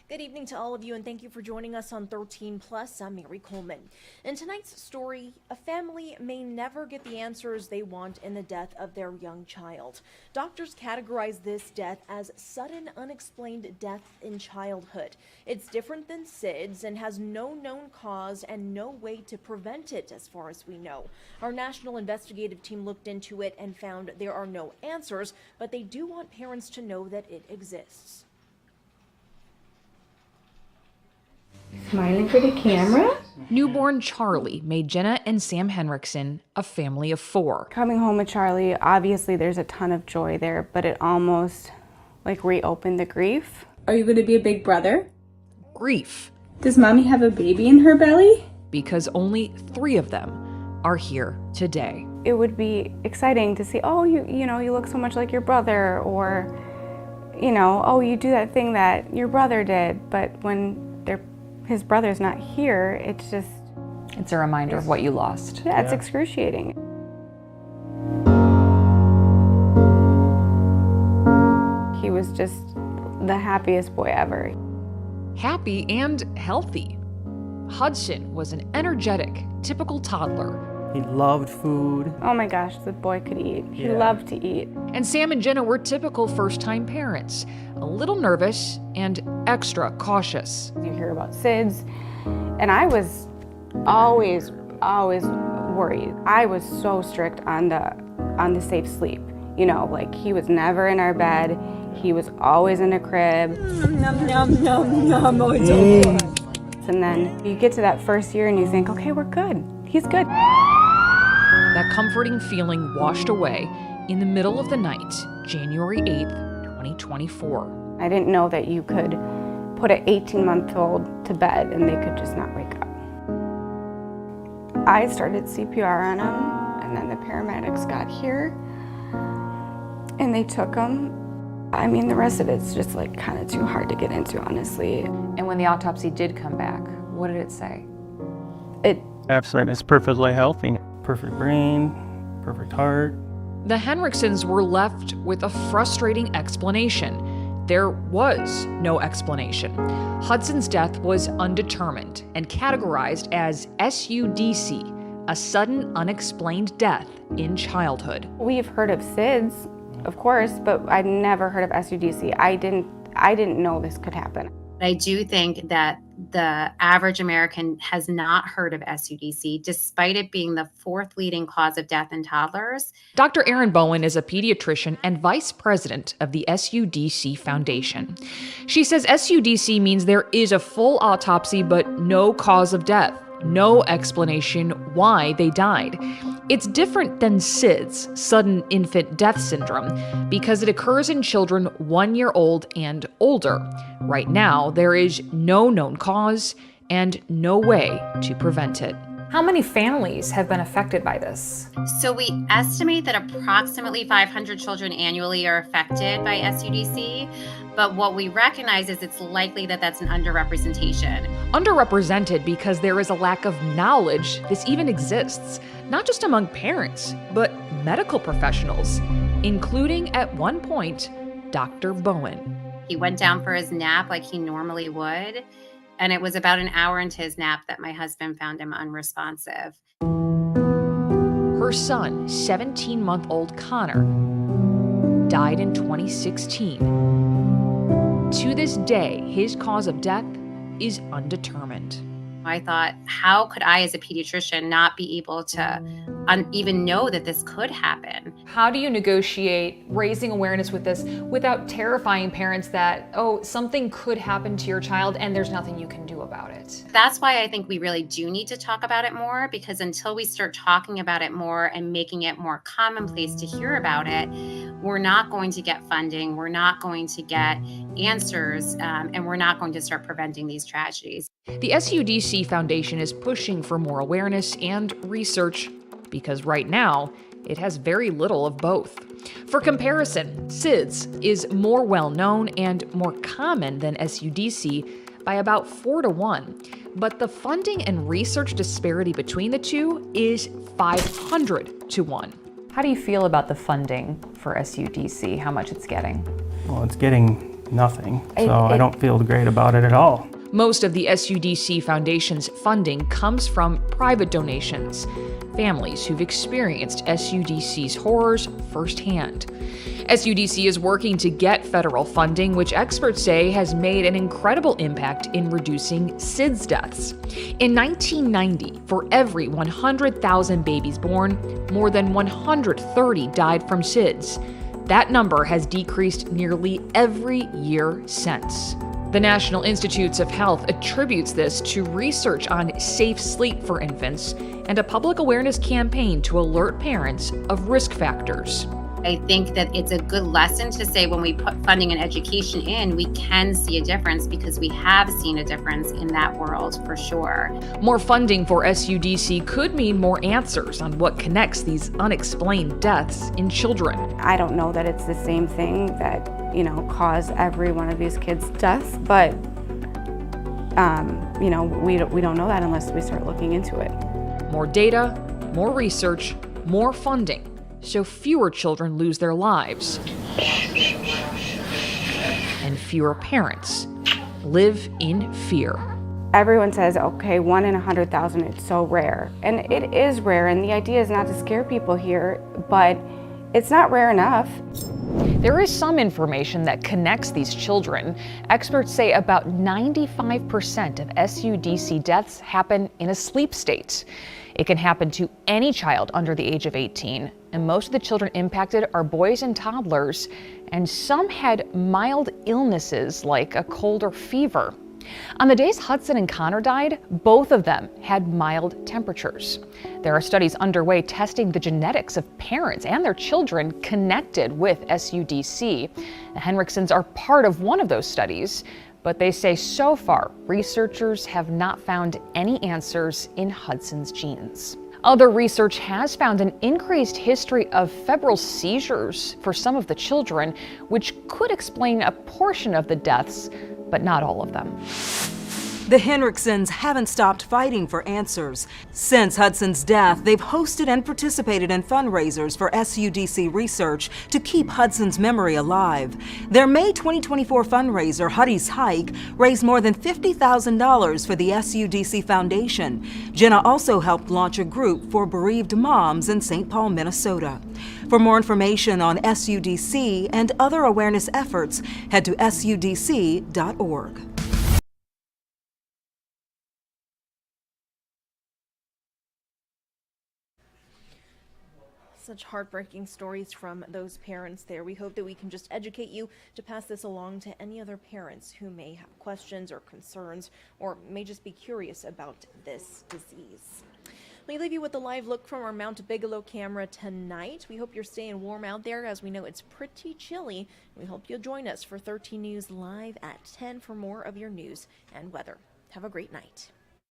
Good evening to all of you, and thank you for joining us on 13 Plus. I'm Mary Coleman. In tonight's story, a family may never get the answers they want in the death of their young child. Doctors categorize this death as sudden unexplained death in childhood. It's different than SIDS and has no known cause and no way to prevent it, as far as we know. Our national investigative team looked into it and found there are no answers, but they do want parents to know that it exists. Smiling for the camera. Newborn Charlie made Jenna and Sam Henriksen a family of 4. Coming home with Charlie, obviously there's a ton of joy there, but it almost reopened the grief. Are you going to be a big brother? Grief. Does mommy have a baby in her belly? Because only 3 of them are here today. It would be exciting to see, oh, you look so much like your brother, or, oh, you do that thing that your brother did, but when his brother's not here, it's a reminder of what you lost. Yeah, it's excruciating. He was just the happiest boy ever. Happy and healthy. Hudson was an energetic, typical toddler. He loved food. Oh my gosh, the boy could eat. He loved to eat. And Sam and Jenna were typical first-time parents, a little nervous and extra cautious. You hear about SIDS, and I was always worried. I was so strict on the safe sleep. He was never in our bed. He was always in a crib. And then you get to that first year and you think, okay, we're good. He's good. That comforting feeling washed away in the middle of the night, January 8th, 2024. I didn't know that you could put an 18-month-old to bed and they could just not wake up. I started CPR on him, and then the paramedics got here and they took him. I mean, the rest of it's just kind of too hard to get into, honestly. And when the autopsy did come back, what did it say? Absolutely, it's perfectly healthy. Perfect brain, perfect heart. The Henriksens were left with a frustrating explanation. There was no explanation. Hudson's death was undetermined and categorized as SUDC, a sudden unexplained death in childhood. We've heard of SIDS, of course, but I'd never heard of SUDC. I didn't know this could happen. I do think that the average American has not heard of SUDC, despite it being the 4th leading cause of death in toddlers. Dr. Erin Bowen is a pediatrician and vice president of the SUDC Foundation. She says SUDC means there is a full autopsy, but no cause of death, no explanation why they died. It's different than SIDS, sudden infant death syndrome, because it occurs in children 1 year old and older. Right now, there is no known cause and no way to prevent it. How many families have been affected by this? So we estimate that approximately 500 children annually are affected by SUDC, but what we recognize is it's likely that that's an underrepresentation. Underrepresented because there is a lack of knowledge this even exists, not just among parents, but medical professionals, including at one point, Dr. Bowen. He went down for his nap like he normally would, and it was about an hour into his nap that my husband found him unresponsive. Her son, 17-month-old Connor, died in 2016. To this day, his cause of death is undetermined. I thought, how could I as a pediatrician not be able to even know that this could happen? How do you negotiate raising awareness with this without terrifying parents that, oh, something could happen to your child and there's nothing you can do about it? That's why I think we really do need to talk about it more, because until we start talking about it more and making it more commonplace to hear about it, we're not going to get funding, we're not going to get answers, and we're not going to start preventing these tragedies. The SUDC Foundation is pushing for more awareness and research because right now, it has very little of both. For comparison, SIDS is more well-known and more common than SUDC by about 4 to 1, but the funding and research disparity between the two is 500 to 1. How do you feel about the funding for SUDC, how much it's getting? Well, it's getting nothing. So I don't feel great about it at all. Most of the SUDC Foundation's funding comes from private donations, families who've experienced SUDC's horrors firsthand. SUDC is working to get federal funding, which experts say has made an incredible impact in reducing SIDS deaths. In 1990, for every 100,000 babies born, more than 130 died from SIDS. That number has decreased nearly every year since. The National Institutes of Health attributes this to research on safe sleep for infants and a public awareness campaign to alert parents of risk factors. I think that it's a good lesson to say when we put funding and education in, we can see a difference because we have seen a difference in that world for sure. More funding for SUDC could mean more answers on what connects these unexplained deaths in children. I don't know that it's the same thing that, caused every one of these kids' deaths, but, we don't know that unless we start looking into it. More data, more research, more funding, so fewer children lose their lives and fewer parents live in fear. Everyone says, okay, 1 in 100,000, it's so rare. And it is rare, and the idea is not to scare people here, but it's not rare enough. There is some information that connects these children. Experts say about 95% of SUDC deaths happen in a sleep state. It can happen to any child under the age of 18, and most of the children impacted are boys and toddlers, and some had mild illnesses like a cold or fever. On the days Hudson and Connor died, both of them had mild temperatures. There are studies underway testing the genetics of parents and their children connected with SUDC. The Henriksons are part of one of those studies, but they say so far, researchers have not found any answers in Hudson's genes. Other research has found an increased history of febrile seizures for some of the children, which could explain a portion of the deaths, but not all of them. The Henriksons haven't stopped fighting for answers. Since Hudson's death, they've hosted and participated in fundraisers for SUDC research to keep Hudson's memory alive. Their May 2024 fundraiser, Huddy's Hike, raised more than $50,000 for the SUDC Foundation. Jenna also helped launch a group for bereaved moms in St. Paul, Minnesota. For more information on SUDC and other awareness efforts, head to sudc.org. Such heartbreaking stories from those parents there. We hope that we can just educate you to pass this along to any other parents who may have questions or concerns or may just be curious about this disease. We leave you with a live look from our Mount Bigelow camera tonight. We hope you're staying warm out there, as we know it's pretty chilly. We hope you'll join us for 13 News Live at 10 for more of your news and weather. Have a great night.